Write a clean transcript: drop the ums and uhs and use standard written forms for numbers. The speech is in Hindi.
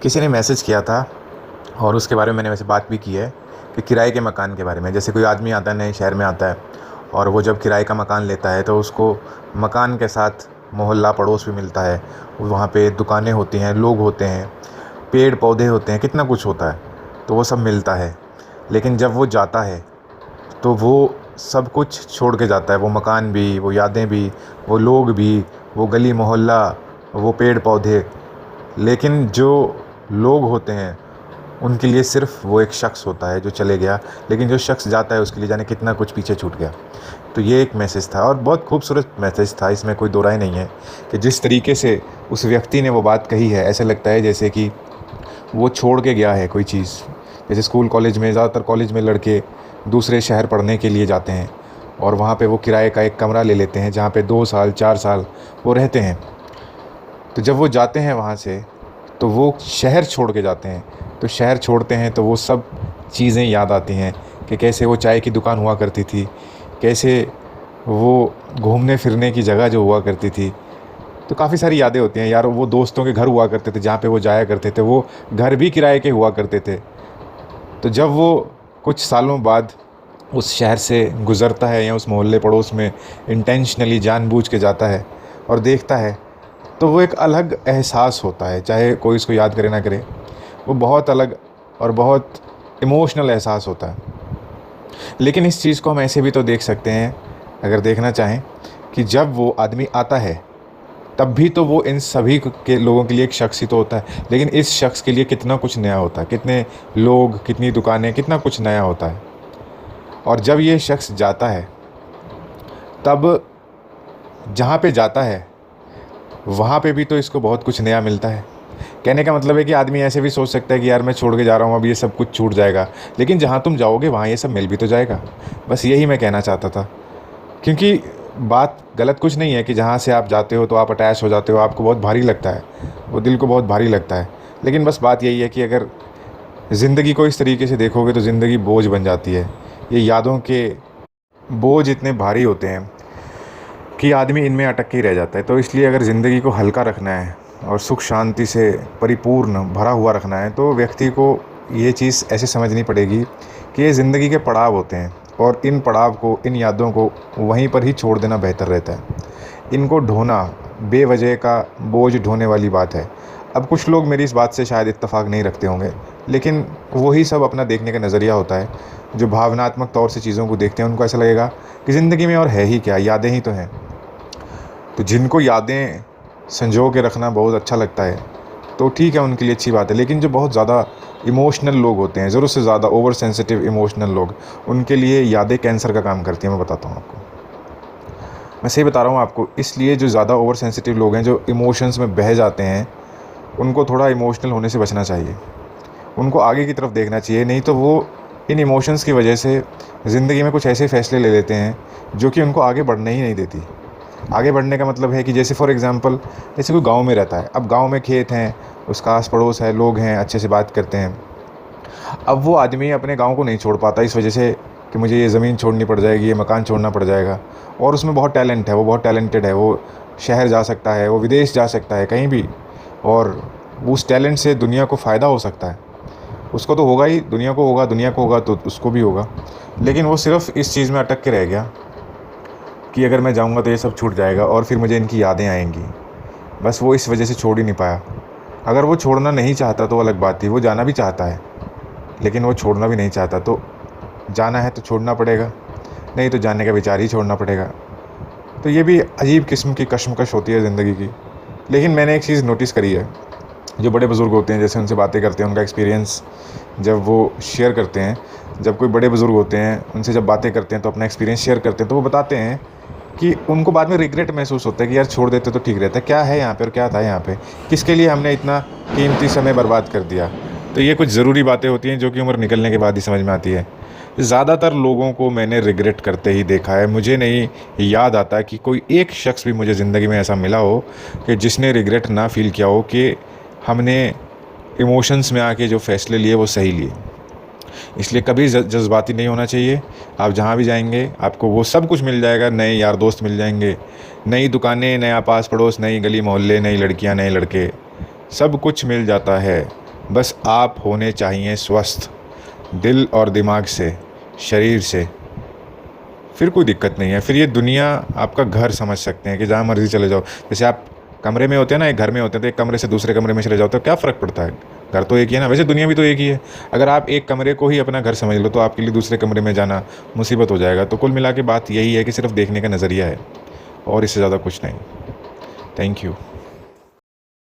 किसी ने मैसेज किया था और उसके बारे में मैंने वैसे बात भी की है कि किराए के मकान के बारे में। जैसे कोई आदमी आता है, नए शहर में आता है और वो जब किराए का मकान लेता है तो उसको मकान के साथ मोहल्ला पड़ोस भी मिलता है। वहाँ पे दुकानें होती हैं, लोग होते हैं, पेड़ पौधे होते हैं, कितना कुछ होता है, तो वो सब मिलता है। लेकिन जब वो जाता है तो वो सब कुछ छोड़ के जाता है, वो मकान भी, वो यादें भी, वो लोग भी, वो गली मोहल्ला, वो पेड़ पौधे। लेकिन जो लोग होते हैं उनके लिए सिर्फ़ वो एक शख्स होता है जो चले गया, लेकिन जो शख्स जाता है उसके लिए जाने कितना कुछ पीछे छूट गया। तो ये एक मैसेज था और बहुत खूबसूरत मैसेज था, इसमें कोई दो राय नहीं है कि जिस तरीके से उस व्यक्ति ने वो बात कही है, ऐसा लगता है जैसे कि वो छोड़ के गया है कोई चीज़। जैसे स्कूल कॉलेज में, ज़्यादातर कॉलेज में लड़के दूसरे शहर पढ़ने के लिए जाते हैं और वहाँ पे वो किराए का एक कमरा ले लेते हैं जहाँ पे 2 साल 4 साल वो रहते हैं। तो जब वो जाते हैं वहाँ से, तो वो शहर छोड़ के जाते हैं। तो शहर छोड़ते हैं तो वो सब चीज़ें याद आती हैं कि कैसे वो चाय की दुकान हुआ करती थी, कैसे वो घूमने फिरने की जगह जो हुआ करती थी। तो काफ़ी सारी यादें होती हैं यार। वो दोस्तों के घर हुआ करते थे जहाँ पे वो जाया करते थे, वो घर भी किराए के हुआ करते थे। तो जब वो कुछ सालों बाद उस शहर से गुज़रता है या उस मोहल्ले पड़ोस में इंटेंशनली जानबूझ के जाता है और देखता है, तो वो एक अलग एहसास होता है, चाहे कोई इसको याद करे ना करे। वो बहुत अलग और बहुत इमोशनल एहसास होता है। लेकिन इस चीज़ को हम ऐसे भी तो देख सकते हैं, अगर देखना चाहें, कि जब वो आदमी आता है तब भी तो वो इन सभी के लोगों के लिए एक शख्स ही तो होता है, लेकिन इस शख्स के लिए कितना कुछ नया होता है, कितने लोग, कितनी दुकानें, कितना कुछ नया होता है। और जब ये शख्स जाता है तब जहाँ पे जाता है वहाँ पे भी तो इसको बहुत कुछ नया मिलता है। कहने का मतलब है कि आदमी ऐसे भी सोच सकता है कि यार मैं छोड़ के जा रहा हूँ, अब ये सब कुछ छूट जाएगा, लेकिन जहाँ तुम जाओगे वहाँ ये सब मिल भी तो जाएगा। बस यही मैं कहना चाहता था। क्योंकि बात गलत कुछ नहीं है कि जहाँ से आप जाते हो तो आप अटैच हो जाते हो, आपको बहुत भारी लगता है, वो दिल को बहुत भारी लगता है। लेकिन बस बात यही है कि अगर ज़िंदगी को इस तरीके से देखोगे तो ज़िंदगी बोझ बन जाती है। ये यादों के बोझ इतने भारी होते हैं कि आदमी इनमें अटक के ही रह जाता है। तो इसलिए अगर ज़िंदगी को हल्का रखना है और सुख शांति से परिपूर्ण भरा हुआ रखना है, तो व्यक्ति को ये चीज़ ऐसे समझनी पड़ेगी कि ये ज़िंदगी के पड़ाव होते हैं और इन पड़ाव को, इन यादों को वहीं पर ही छोड़ देना बेहतर रहता है। इनको ढोना बेवजह का बोझ ढोने वाली बात है। अब कुछ लोग मेरी इस बात से शायद इत्तेफाक नहीं रखते होंगे, लेकिन वही सब अपना देखने का नज़रिया होता है। जो भावनात्मक तौर से चीज़ों को देखते हैं उनको ऐसा लगेगा कि ज़िंदगी में और है ही क्या, यादें ही तो हैं। तो जिनको यादें संजो के रखना बहुत अच्छा लगता है तो ठीक है, उनके लिए अच्छी बात है। लेकिन जो बहुत ज़्यादा इमोशनल लोग होते हैं, ज़रूरत से ज़्यादा ओवर सेंसिटिव इमोशनल लोग, उनके लिए यादें कैंसर का काम करती हैं। मैं बताता हूँ आपको, मैं सही बता रहा हूँ आपको। इसलिए जो ज़्यादा ओवर सेंसिटिव लोग हैं, जो इमोशंस में बह जाते हैं, उनको थोड़ा इमोशनल होने से बचना चाहिए। उनको आगे की तरफ देखना चाहिए, नहीं तो वो इन इमोशंस की वजह से ज़िंदगी में कुछ ऐसे फ़ैसले ले लेते हैं जो कि उनको आगे बढ़ने ही नहीं देती। आगे बढ़ने का मतलब है कि जैसे फॉर एग्ज़ाम्पल, जैसे कोई गाँव में रहता है, अब गाँव में खेत हैं, उसका आस पड़ोस है, लोग हैं, अच्छे से बात करते हैं। अब वो आदमी अपने गाँव को नहीं छोड़ पाता इस वजह से कि मुझे ये ज़मीन छोड़नी पड़ जाएगी, ये मकान छोड़ना पड़ जाएगा। और उसमें बहुत टैलेंट है, वो बहुत टैलेंटेड है, वो शहर जा सकता है, वो विदेश जा सकता है, कहीं भी, और उस टैलेंट से दुनिया को फ़ायदा हो सकता है। उसको तो होगा ही, दुनिया को होगा, दुनिया को होगा तो उसको भी होगा। लेकिन वो सिर्फ़ इस चीज़ में अटक के रह गया कि अगर मैं जाऊँगा तो ये सब छूट जाएगा और फिर मुझे इनकी यादें आएंगी। बस वो इस वजह से छोड़ ही नहीं पाया। अगर वो छोड़ना नहीं चाहता तो अलग बात थी, वो जाना भी चाहता है, लेकिन वो छोड़ना भी नहीं चाहता। तो जाना है तो छोड़ना पड़ेगा, नहीं तो जाने का विचार ही छोड़ना पड़ेगा। तो ये भी अजीब किस्म की कशमकश होती है ज़िंदगी की। लेकिन मैंने एक चीज़ नोटिस करी है, जो बड़े बुज़ुर्ग होते हैं, जैसे उनसे बातें करते हैं, उनका एक्सपीरियंस जब वो शेयर करते हैं, जब कोई बड़े बुज़ुर्ग होते हैं उनसे जब बातें करते हैं तो अपना एक्सपीरियंस शेयर करते हैं, तो वो बताते हैं कि उनको बाद में रिग्रेट महसूस होता है कि यार छोड़ देते तो ठीक रहता, क्या है यहाँ पे और क्या था यहाँ पे, किसके लिए हमने इतना कीमती समय बर्बाद कर दिया। तो ये कुछ ज़रूरी बातें होती हैं जो कि उम्र निकलने के बाद ही समझ में आती है। ज़्यादातर लोगों को मैंने रिग्रेट करते ही देखा है। मुझे नहीं याद आता कि कोई एक शख्स भी मुझे ज़िंदगी में ऐसा मिला हो कि जिसने रिग्रेट ना फील किया हो कि हमने इमोशंस में आके जो फ़ैसले लिए वो सही लिए। इसलिए कभी जज्बाती नहीं होना चाहिए। आप जहाँ भी जाएंगे आपको वो सब कुछ मिल जाएगा, नए यार दोस्त मिल जाएंगे, नई दुकानें, नया पास पड़ोस, नई गली मोहल्ले, नई लड़कियाँ, नए लड़के, सब कुछ मिल जाता है। बस आप होने चाहिए स्वस्थ, दिल और दिमाग से, शरीर से, फिर कोई दिक्कत नहीं है। फिर ये दुनिया आपका घर समझ सकते हैं कि जहाँ मर्ज़ी चले जाओ। जैसे आप कमरे में होते हैं ना, एक घर में होते हैं, तो एक कमरे से दूसरे कमरे में चले जाओ तो क्या फ़र्क पड़ता है? घर तो एक ही है ना, वैसे दुनिया भी तो एक ही है। अगर आप एक कमरे को ही अपना घर समझ लो तो आपके लिए दूसरे कमरे में जाना मुसीबत हो जाएगा। तो कुल मिला के बात यही है कि सिर्फ देखने का नज़रिया है और इससे ज़्यादा कुछ नहीं। Thank you.